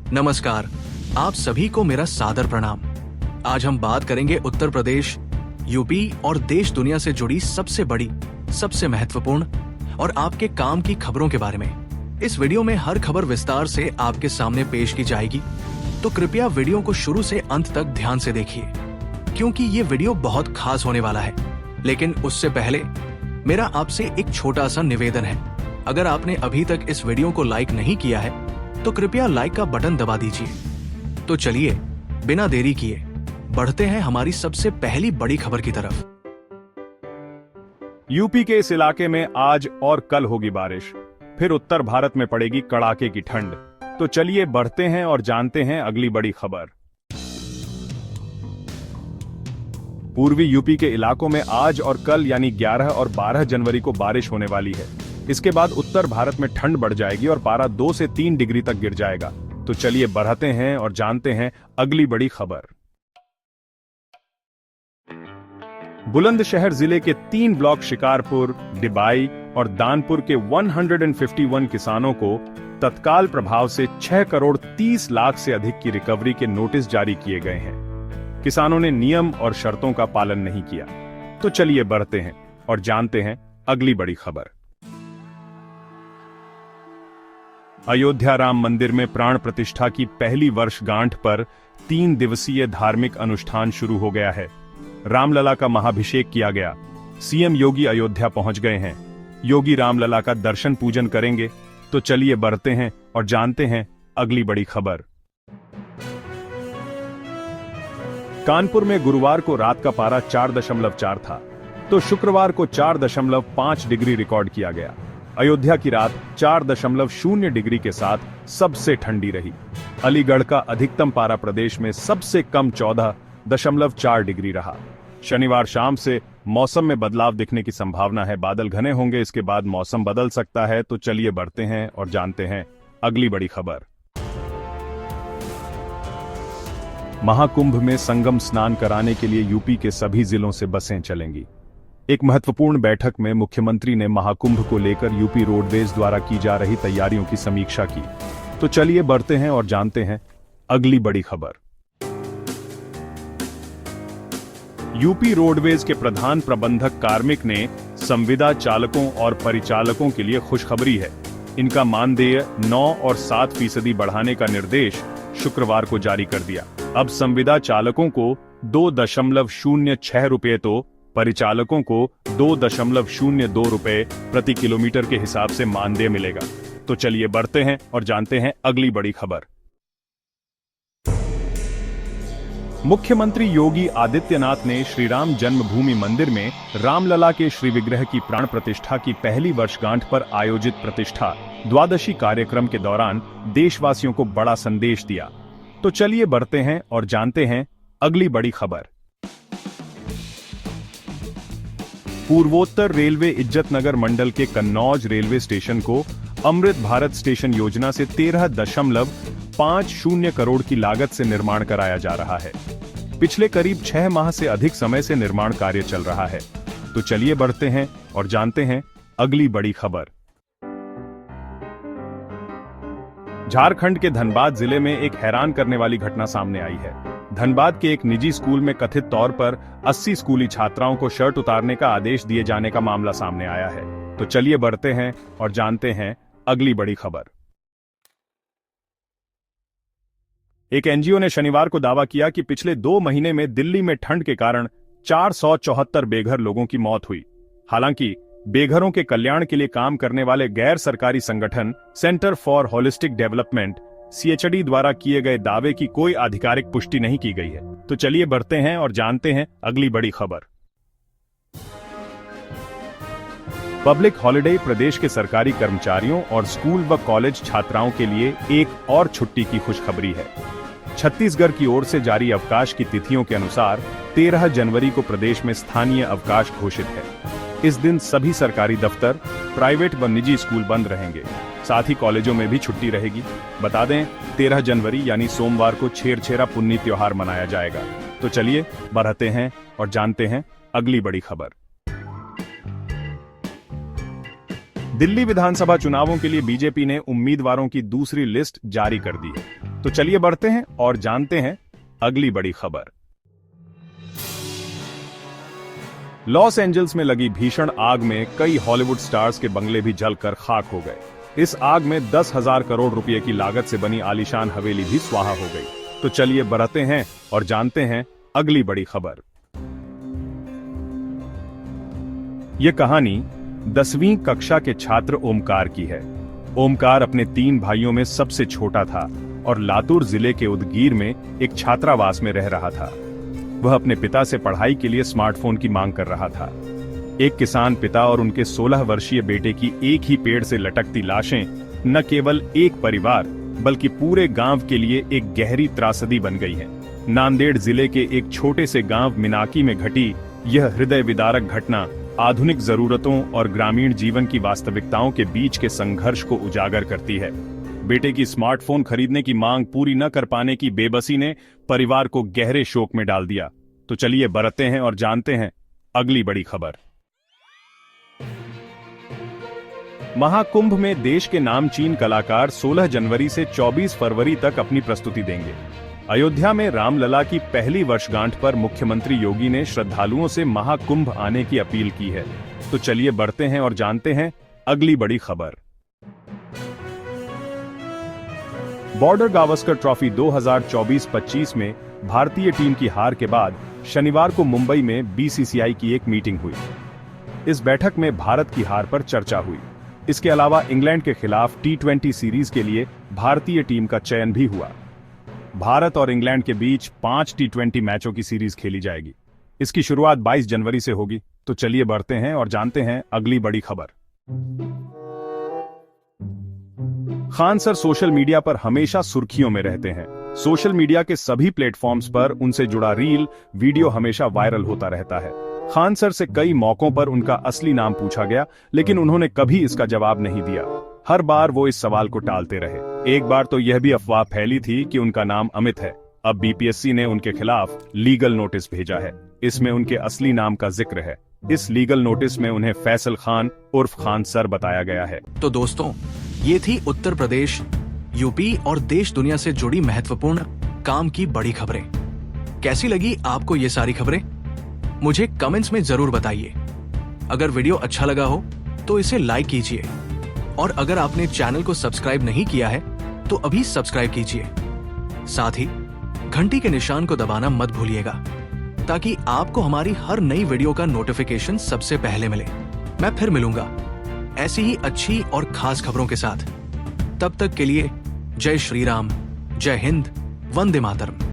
नमस्कार, आप सभी को मेरा सादर प्रणाम। आज हम बात करेंगे उत्तर प्रदेश, यूपी और देश दुनिया से जुड़ी सबसे बड़ी, सबसे महत्वपूर्ण और आपके काम की खबरों के बारे में। इस वीडियो में हर खबर विस्तार से आपके सामने पेश की जाएगी, तो कृपया वीडियो को शुरू से अंत तक ध्यान से देखिए, क्योंकि ये वीडियो बहुत खास होने वाला है। लेकिन उससे पहले मेरा आपसे एक छोटा सा निवेदन है। अगर आपने अभी तक इस वीडियो को लाइक नहीं किया है तो कृपया लाइक का बटन दबा दीजिए। तो चलिए बिना देरी किए बढ़ते हैं हमारी सबसे पहली बड़ी खबर की तरफ। यूपी के इस इलाके में आज और कल होगी बारिश, फिर उत्तर भारत में पड़ेगी कड़ाके की ठंड। तो चलिए बढ़ते हैं और जानते हैं अगली बड़ी खबर। पूर्वी यूपी के इलाकों में आज और कल यानी 11 और 12 जनवरी को बारिश होने वाली है। इसके बाद उत्तर भारत में ठंड बढ़ जाएगी और पारा 2 से 3 डिग्री तक गिर जाएगा। तो चलिए बढ़ते हैं और जानते हैं अगली बड़ी खबर। बुलंदशहर जिले के 3 ब्लॉक शिकारपुर, डिबाई और दानपुर के 151 किसानों को तत्काल प्रभाव से 6 करोड़ 30 लाख से अधिक की रिकवरी के नोटिस जारी किए गए हैं। किसानों ने नियम और शर्तों का पालन नहीं किया। तो चलिए बढ़ते हैं और जानते हैं अगली बड़ी खबर। अयोध्या राम मंदिर में प्राण प्रतिष्ठा की पहली वर्षगांठ पर 3 दिवसीय धार्मिक अनुष्ठान शुरू हो गया है। रामलला का महाभिषेक किया गया। सीएम योगी अयोध्या पहुंच गए हैं। योगी रामलला का दर्शन पूजन करेंगे। तो चलिए बढ़ते हैं और जानते हैं अगली बड़ी खबर। कानपुर में गुरुवार को रात का पारा 4.4 था, तो शुक्रवार को 4.5 डिग्री रिकॉर्ड किया गया। अयोध्या की रात 4.0 डिग्री के साथ सबसे ठंडी रही। अलीगढ़ का अधिकतम पारा प्रदेश में सबसे कम 14.4 डिग्री रहा। शनिवार शाम से मौसम में बदलाव दिखने की संभावना है। बादल घने होंगे, इसके बाद मौसम बदल सकता है। तो चलिए बढ़ते हैं और जानते हैं अगली बड़ी खबर। महाकुंभ में संगम स्नान कराने के लिए यूपी के सभी जिलों से बसें चलेंगी। एक महत्वपूर्ण बैठक में मुख्यमंत्री ने महाकुंभ को लेकर यूपी रोडवेज द्वारा की जा रही तैयारियों की समीक्षा की। तो चलिए बढ़ते हैं और जानते हैं अगली बड़ी खबर। यूपी रोडवेज के प्रधान प्रबंधक कार्मिक ने संविदा चालकों और परिचालकों के लिए खुशखबरी है। इनका मानदेय 9 और 7% बढ़ाने का निर्देश शुक्रवार को जारी कर दिया। अब संविदा चालकों को 2.06 रुपये तो परिचालकों को 2.02 रुपये प्रति किलोमीटर के हिसाब से मानदेय मिलेगा। तो चलिए बढ़ते हैं और जानते हैं अगली बड़ी खबर। मुख्यमंत्री योगी आदित्यनाथ ने श्री राम जन्मभूमि मंदिर में रामलला के श्री विग्रह की प्राण प्रतिष्ठा की पहली वर्षगांठ पर आयोजित प्रतिष्ठा द्वादशी कार्यक्रम के दौरान देशवासियों को बड़ा संदेश दिया। तो चलिए बढ़ते हैं और जानते हैं अगली बड़ी खबर। पूर्वोत्तर रेलवे इज्जतनगर मंडल के कन्नौज रेलवे स्टेशन को अमृत भारत स्टेशन योजना से 13.50 करोड़ की लागत से निर्माण कराया जा रहा है। पिछले करीब 6 माह से अधिक समय से निर्माण कार्य चल रहा है। तो चलिए बढ़ते हैं और जानते हैं अगली बड़ी खबर। झारखंड के धनबाद जिले में एक हैरान करने वाली घटना सामने आई है। धनबाद के एक निजी स्कूल में कथित तौर पर 80 स्कूली छात्राओं को शर्ट उतारने का आदेश दिए जाने का मामला सामने आया है। तो चलिए बढ़ते हैं और जानते हैं अगली बड़ी खबर। एक एनजीओ ने शनिवार को दावा किया कि पिछले 2 महीने में दिल्ली में ठंड के कारण 474 बेघर लोगों की मौत हुई। हालांकि बेघरों के कल्याण के लिए काम करने वाले गैर सरकारी संगठन centre for holistic development CHD द्वारा किए गए दावे की कोई आधिकारिक पुष्टि नहीं की गई है। तो चलिए बढ़ते हैं और जानते हैं अगली बड़ी खबर। पब्लिक हॉलिडे प्रदेश के सरकारी कर्मचारियों और स्कूल व कॉलेज छात्राओं के लिए एक और छुट्टी की खुशखबरी है। छत्तीसगढ़ की ओर से जारी अवकाश की तिथियों के अनुसार 13 जनवरी को प्रदेश में स्थानीय अवकाश घोषित है। इस दिन सभी सरकारी दफ्तर, प्राइवेट व निजी स्कूल बंद रहेंगे। साथ ही कॉलेजों में भी छुट्टी रहेगी। बता दें 13 जनवरी यानी सोमवार को छेरछेरा पुन्नी त्योहार मनाया जाएगा। तो चलिए बढ़ते हैं और जानते हैं अगली बड़ी खबर। दिल्ली विधानसभा चुनावों के लिए बीजेपी ने उम्मीदवारों की दूसरी लिस्ट जारी कर दी है। तो चलिए बढ़ते हैं और जानते हैं अगली बड़ी खबर। लॉस एंजल्स में लगी भीषण आग में कई हॉलीवुड स्टार्स के बंगले भी जलकर खाक हो गए। इस आग में 10,000 करोड़ रुपए की लागत से बनी आलीशान हवेली भी स्वाहा हो गई। तो चलिए बढ़ते हैं और जानते हैं अगली बड़ी खबर। यह कहानी 10वीं कक्षा के छात्र ओमकार की है। ओमकार अपने 3 भाइयों में सबसे छोटा था और लातूर जिले के उदगीर में एक छात्रावास में रह रहा था। वह अपने पिता से पढ़ाई के लिए स्मार्टफोन की मांग कर रहा था। एक किसान पिता और उनके 16 वर्षीय बेटे की एक ही पेड़ से लटकती लाशें न केवल एक परिवार बल्कि पूरे गांव के लिए एक गहरी त्रासदी बन गई है। नांदेड़ जिले के एक छोटे से गांव मिनाकी में घटी यह हृदय विदारक घटना आधुनिक जरूरतों और ग्रामीण जीवन की वास्तविकताओं के बीच के संघर्ष को उजागर करती है। बेटे की स्मार्टफोन खरीदने की मांग पूरी न कर पाने की बेबसी ने परिवार को गहरे शोक में डाल दिया। तो चलिए बढ़ते हैं और जानते हैं अगली बड़ी खबर। महाकुंभ में देश के नामचीन कलाकार 16 जनवरी से 24 फरवरी तक अपनी प्रस्तुति देंगे। अयोध्या में रामलला की पहली वर्षगांठ पर मुख्यमंत्री योगी ने श्रद्धालुओं से महाकुंभ आने की अपील की है। तो चलिए बढ़ते हैं और जानते हैं अगली बड़ी खबर। बॉर्डर गावस्कर ट्रॉफी 2024-25 में भारतीय टीम की हार के बाद शनिवार को मुंबई में बीसीसीआई की एक मीटिंग हुई। इस बैठक में भारत की हार पर चर्चा हुई। इसके अलावा इंग्लैंड के खिलाफ T20 सीरीज के लिए भारतीय टीम का चयन भी हुआ। भारत और इंग्लैंड के बीच 5 T20 मैचों की सीरीज खेली जाएगी। इसकी शुरुआत 22 जनवरी से होगी। तो चलिए बढ़ते हैं और जानते हैं अगली बड़ी खबर। खान सर सोशल मीडिया पर हमेशा सुर्खियों में रहते हैं। सोशल मीडिया के सभी प्लेटफॉर्म्स पर उनसे जुड़ा रील, वीडियो हमेशा वायरल होता रहता है। खान सर से कई मौकों पर उनका असली नाम पूछा गया, लेकिन उन्होंने कभी इसका जवाब नहीं दिया। हर बार वो इस सवाल को टालते रहे। एक बार तो यह भी अफवाह फैली थी कि उनका नाम अमित है। अब बीपीएससी ने उनके खिलाफ लीगल नोटिस भेजा है। इसमें उनके असली नाम का जिक्र है। इस लीगल नोटिस में उन्हें फैसल खान उर्फ खान सर बताया गया है। तो दोस्तों, ये थी उत्तर प्रदेश, यूपी और देश दुनिया से जुड़ी महत्वपूर्ण काम की बड़ी खबरें। कैसी लगी आपको ये सारी खबरें? मुझे कमेंट्स में जरूर बताइए। अगर वीडियो अच्छा लगा हो तो इसे लाइक कीजिए और अगर आपने चैनल को सब्सक्राइब नहीं किया है तो अभी सब्सक्राइब कीजिए। साथ ही घंटी के निशान को दबाना मत भूलिएगा ताकि आपको हमारी हर नई वीडियो का नोटिफिकेशन सबसे पहले मिले। मैं फिर मिलूंगा ऐसी ही अच्छी और खास खबरों के साथ। तब तक के लिए जय श्री राम, जय हिंद, वंदे मातरम।